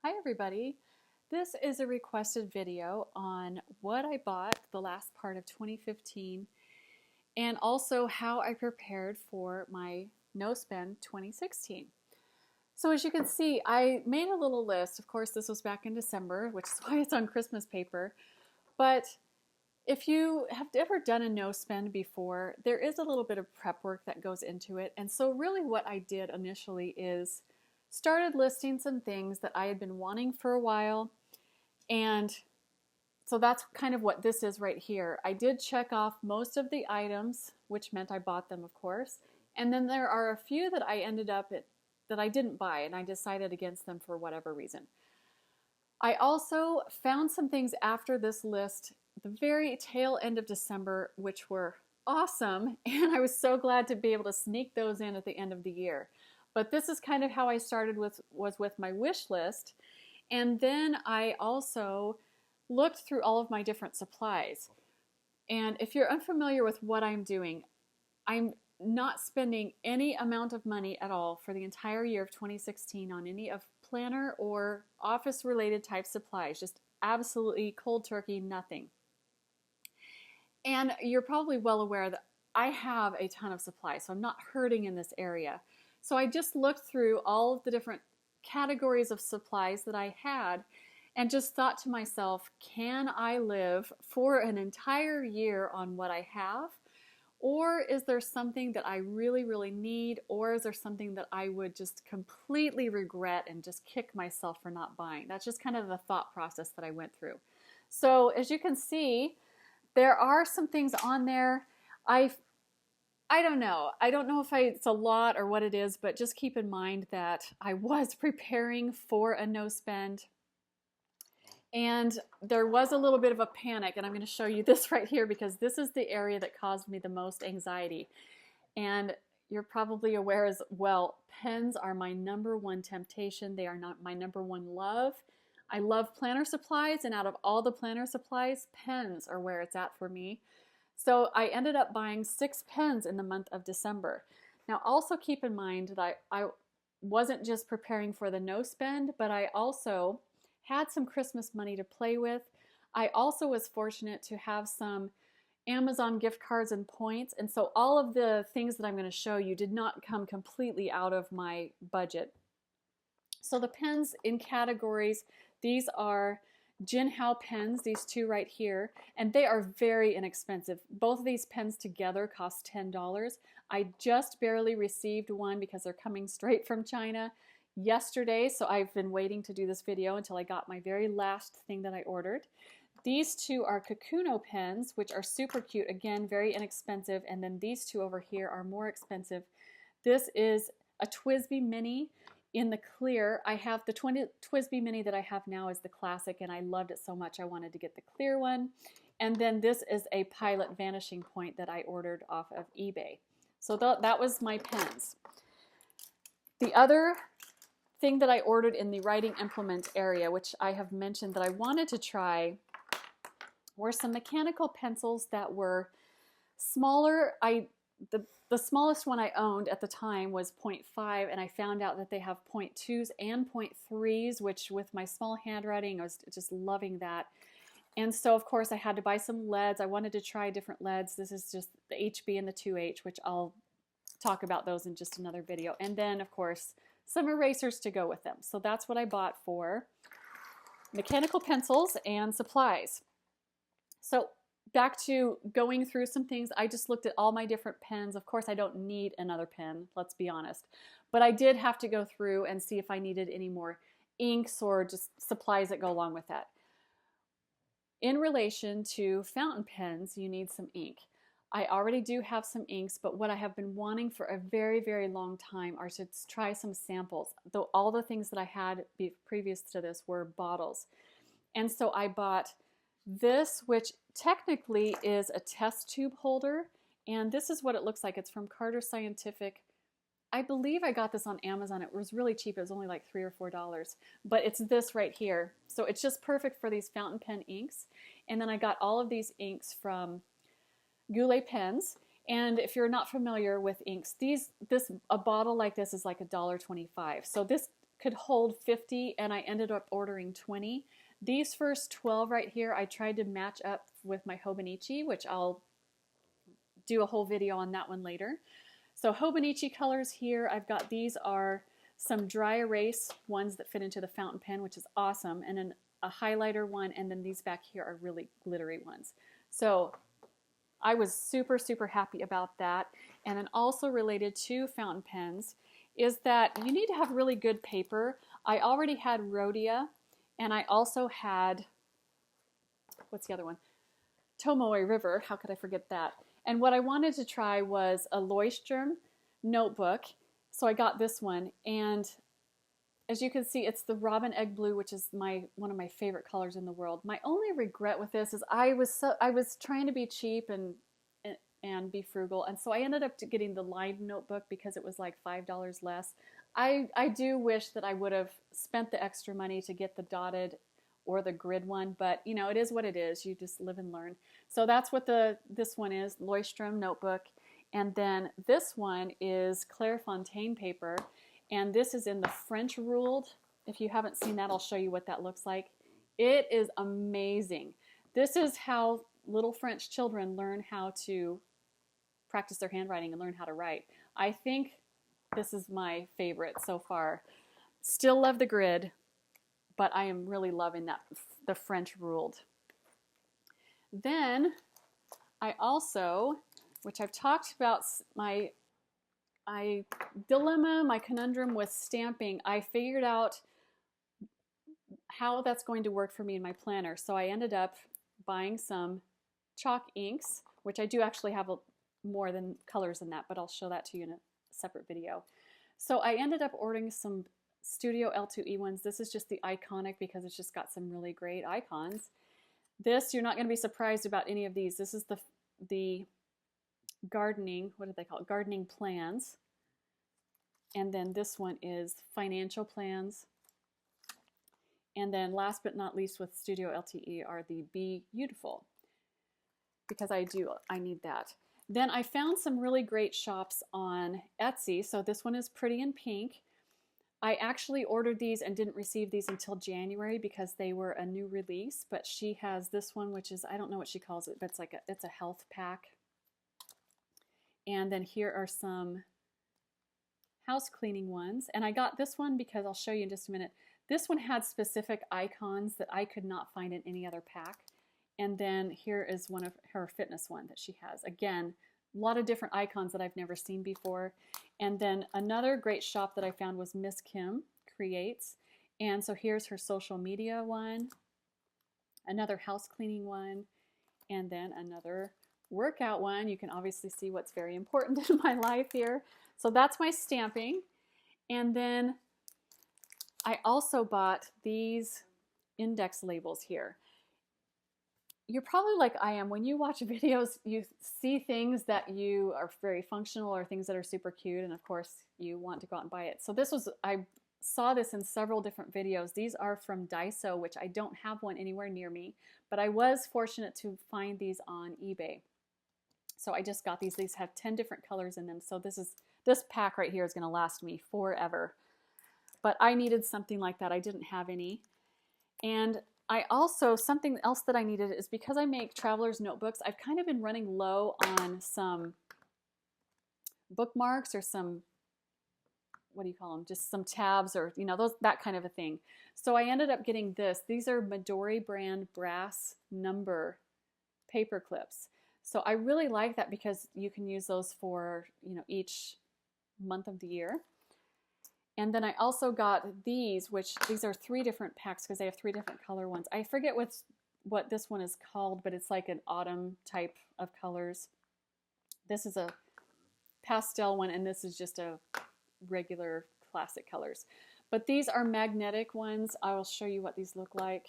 Hi everybody. This is a requested video on what I bought the last part of 2015 and also how I prepared for my no spend 2016. So as you can see, I made a little list. Of course, this was back in December, which is why it's on Christmas paper. But if you have ever done a no spend before, there is a little bit of prep work that goes into it. And so really what I did initially is started listing some things that I had been wanting for a while. And so that's kind of what this is right here. I did check off most of the items, which meant I bought them, of course. And then there are a few that I ended up that I didn't buy, and I decided against them for whatever reason. I also found some things after this list, the very tail end of December, which were awesome, and I was so glad to be able to sneak those in at the end of the year. But this is kind of how I started was with my wish list. And then I also looked through all of my different supplies. And if you're unfamiliar with what I'm doing, I'm not spending any amount of money at all for the entire year of 2016 on any of planner or office related type supplies, just absolutely cold turkey, nothing. And you're probably well aware that I have a ton of supplies, so I'm not hurting in this area. So I just looked through all of the different categories of supplies that I had and just thought to myself, can I live for an entire year on what I have? Or is there something that I really, really need? Or is there something that I would just completely regret and just kick myself for not buying? That's just kind of the thought process that I went through. So as you can see, there are some things on there. I don't know. I don't know if it's a lot or what it is, but just keep in mind that I was preparing for a no spend. And there was a little bit of a panic, and I'm going to show you this right here because this is the area that caused me the most anxiety. And you're probably aware as well, pens are my number one temptation. They are not my number one love. I love planner supplies, and out of all the planner supplies, pens are where it's at for me. So I ended up buying 6 pens in the month of December. Now also keep in mind that I wasn't just preparing for the no spend, but I also had some Christmas money to play with. I also was fortunate to have some Amazon gift cards and points, and so all of the things that I'm going to show you did not come completely out of my budget. So the pens in categories, these are Jinhao pens, these two right here, and they are very inexpensive. Both of these pens together cost $10. I just barely received one because they're coming straight from China yesterday, so I've been waiting to do this video until I got my very last thing that I ordered. These two are Kakuno pens, which are super cute, again, very inexpensive, and then these two over here are more expensive. This is a TWSBI Mini in the clear. I have the TWSBI Mini that I have now is the classic, and I loved it so much I wanted to get the clear one. And then this is a Pilot Vanishing Point that I ordered off of eBay. So that was my pens. The other thing that I ordered in the writing implement area, which I have mentioned that I wanted to try, were some mechanical pencils that were smaller. The smallest one I owned at the time was 0.5, and I found out that they have 0.2s and 0.3s, which with my small handwriting, I was just loving that. And so, of course, I had to buy some leads. I wanted to try different leads. This is just the HB and the 2H, which I'll talk about those in just another video. And then, of course, some erasers to go with them. So that's what I bought for mechanical pencils and supplies. So back to going through some things, I just looked at all my different pens. Of course, I don't need another pen, let's be honest. But I did have to go through and see if I needed any more inks or just supplies that go along with that. In relation to fountain pens, you need some ink. I already do have some inks, but what I have been wanting for a very, very long time are to try some samples. Though all the things that I had previous to this were bottles. And so I bought this, which technically is a test tube holder, and this is what it looks like. It's from Carter Scientific. I believe I got this on Amazon. It was really cheap. It was only like $3 or $4, but it's this right here. So it's just perfect for these fountain pen inks. And then I got all of these inks from Goulet pens. And if you're not familiar with inks, a bottle like this is like $1.25. So this could hold 50 and I ended up ordering 20. These first 12 right here, I tried to match up with my Hobonichi, which I'll do a whole video on that one later. So Hobonichi colors here, I've got these are some dry erase ones that fit into the fountain pen, which is awesome, and then a highlighter one, and then these back here are really glittery ones. So I was super, super happy about that. And then also related to fountain pens is that you need to have really good paper. I already had Rhodia, and I also had, what's the other one? Tomoe River, how could I forget that? And what I wanted to try was a Leuchtturm notebook. So I got this one, and as you can see, it's the Robin Egg Blue, which is one of my favorite colors in the world. My only regret with this is I was trying to be cheap and be frugal, and so I ended up getting the lined notebook because it was like $5 less. I do wish that I would have spent the extra money to get the dotted or the grid one, but you know, it is what it is. You just live and learn. So that's what this one is, Leuchtturm notebook. And then this one is Clairefontaine paper, and this is in the French ruled. If you haven't seen that, I'll show you what that looks like. It is amazing. This is how little French children learn how to practice their handwriting and learn how to write. I think this is my favorite so far. Still love the grid, but I am really loving the French ruled. Then I also, which I've talked about, my dilemma, my conundrum with stamping, I figured out how that's going to work for me in my planner. So I ended up buying some chalk inks, which I do actually have more than colors than that, but I'll show that to you in a separate video. So I ended up ordering some Studio L2E ones. This is just the iconic because it's just got some really great icons. This, you're not going to be surprised about any of these. This is the gardening, what do they call it? Gardening plans. And then this one is financial plans. And then last but not least with Studio LTE are the Be Beautiful, because I need that. Then I found some really great shops on Etsy. So this one is Pretty in Pink. I actually ordered these and didn't receive these until January because they were a new release, but she has this one, which is, I don't know what she calls it, but it's a health pack. And then here are some house cleaning ones. And I got this one because I'll show you in just a minute. This one had specific icons that I could not find in any other pack. And then here is one of her fitness one that she has. Again, a lot of different icons that I've never seen before. And then another great shop that I found was Miss Kim Creates. And so here's her social media one, another house cleaning one, and then another workout one. You can obviously see what's very important in my life here. So that's my stamping. And then I also bought these index labels here. You're probably like I am. When you watch videos, you see things that you are very functional or things that are super cute, and of course you want to go out and buy it. So I saw this in several different videos. These are from Daiso, which I don't have one anywhere near me, but I was fortunate to find these on eBay. So I just got these. These have 10 different colors in them. So this pack right here is going to last me forever. But I needed something like that. I didn't have any. And I also, something else that I needed is because I make traveler's notebooks, I've kind of been running low on some bookmarks or some, what do you call them? Just some tabs or, you know, that kind of a thing. So I ended up getting this. These are Midori brand brass number paper clips. So I really like that because you can use those for, you know, each month of the year. And then I also got these, which these are 3 different packs because they have 3 different color ones. I forget what this one is called, but it's like an autumn type of colors. This is a pastel one, and this is just a regular classic colors. But these are magnetic ones. I will show you what these look like.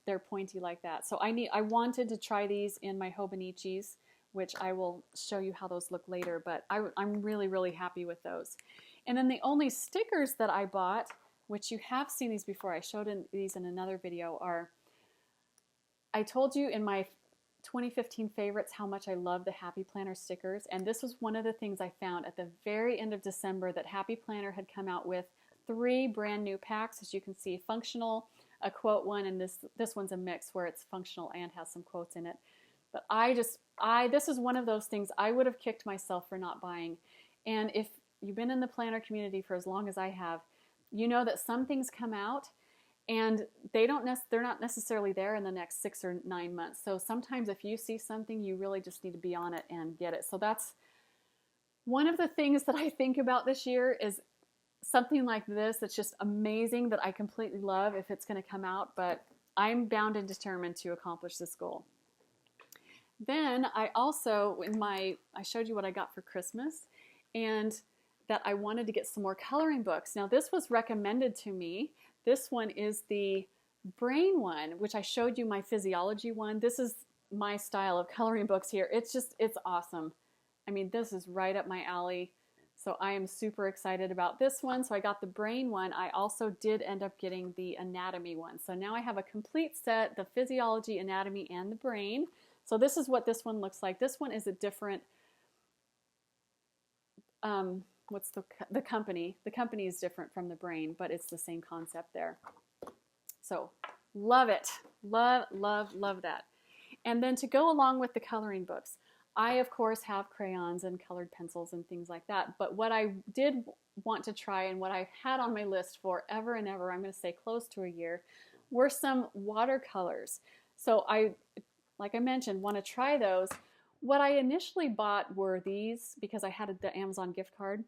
They're pointy like that. So I wanted to try these in my Hobonichis, which I will show you how those look later, but I'm really, really happy with those. And then the only stickers that I bought, which you have seen these before, I showed these in another video, are, I told you in my 2015 favorites how much I love the Happy Planner stickers, and this was one of the things I found at the very end of December that Happy Planner had come out with 3 brand new packs, as you can see, functional, a quote one, and this one's a mix where it's functional and has some quotes in it. But this is one of those things I would have kicked myself for not buying. And if you've been in the planner community for as long as I have, you know that some things come out and they're not necessarily there in the next 6 or 9 months. So sometimes if you see something, you really just need to be on it and get it. So that's one of the things that I think about this year, is something like this that's just amazing, that I completely love, if it's going to come out, but I'm bound and determined to accomplish this goal. Then I also, I showed you what I got for Christmas, and that I wanted to get some more coloring books. Now this was recommended to me. This one is the brain one, which I showed you my physiology one. This is my style of coloring books here. It's awesome. I mean, this is right up my alley. So I am super excited about this one. So I got the brain one. I also did end up getting the anatomy one. So now I have a complete set, the physiology, anatomy, and the brain. So this is what this one looks like. This one is a different, what's the company? The company is different from the brain, but it's the same concept there. So love it. Love, love, love that. And then to go along with the coloring books, I, of course, have crayons and colored pencils and things like that. But what I did want to try, and what I've had on my list forever and ever, I'm going to say close to a year, were some watercolors. So I, like I mentioned, want to try those. What I initially bought were these because I had the Amazon gift card,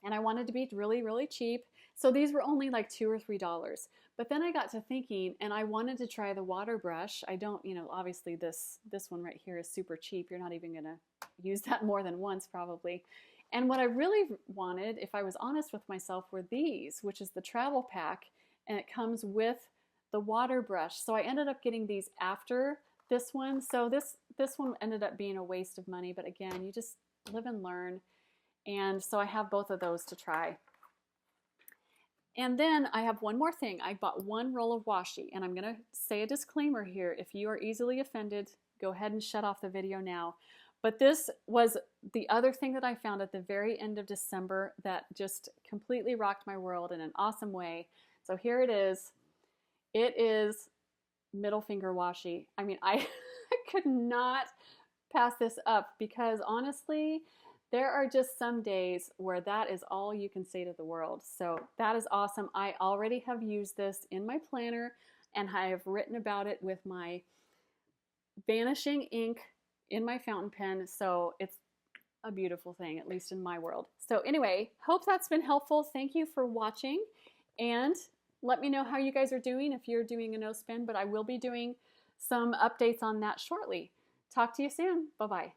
and I wanted to be really, really cheap. So these were only like $2 or $3. But then I got to thinking, and I wanted to try the water brush. I don't, obviously this one right here is super cheap. You're not even going to use that more than once probably. And what I really wanted, if I was honest with myself, were these, which is the travel pack, and it comes with the water brush. So I ended up getting these after this one. So this one ended up being a waste of money, but again, you just live and learn. And so I have both of those to try. And then I have one more thing. I bought one roll of washi, and I'm going to say a disclaimer here. If you are easily offended, go ahead and shut off the video now. But this was the other thing that I found at the very end of December that just completely rocked my world in an awesome way. So here it is. It is middle finger washi. I mean, I could not pass this up, because honestly, there are just some days where that is all you can say to the world. So that is awesome. I already have used this in my planner, and I have written about it with my vanishing ink in my fountain pen. So it's a beautiful thing, at least in my world. So anyway, hope that's been helpful. Thank you for watching, and let me know how you guys are doing if you're doing a no spend, but I will be doing some updates on that shortly. Talk to you soon. Bye-bye.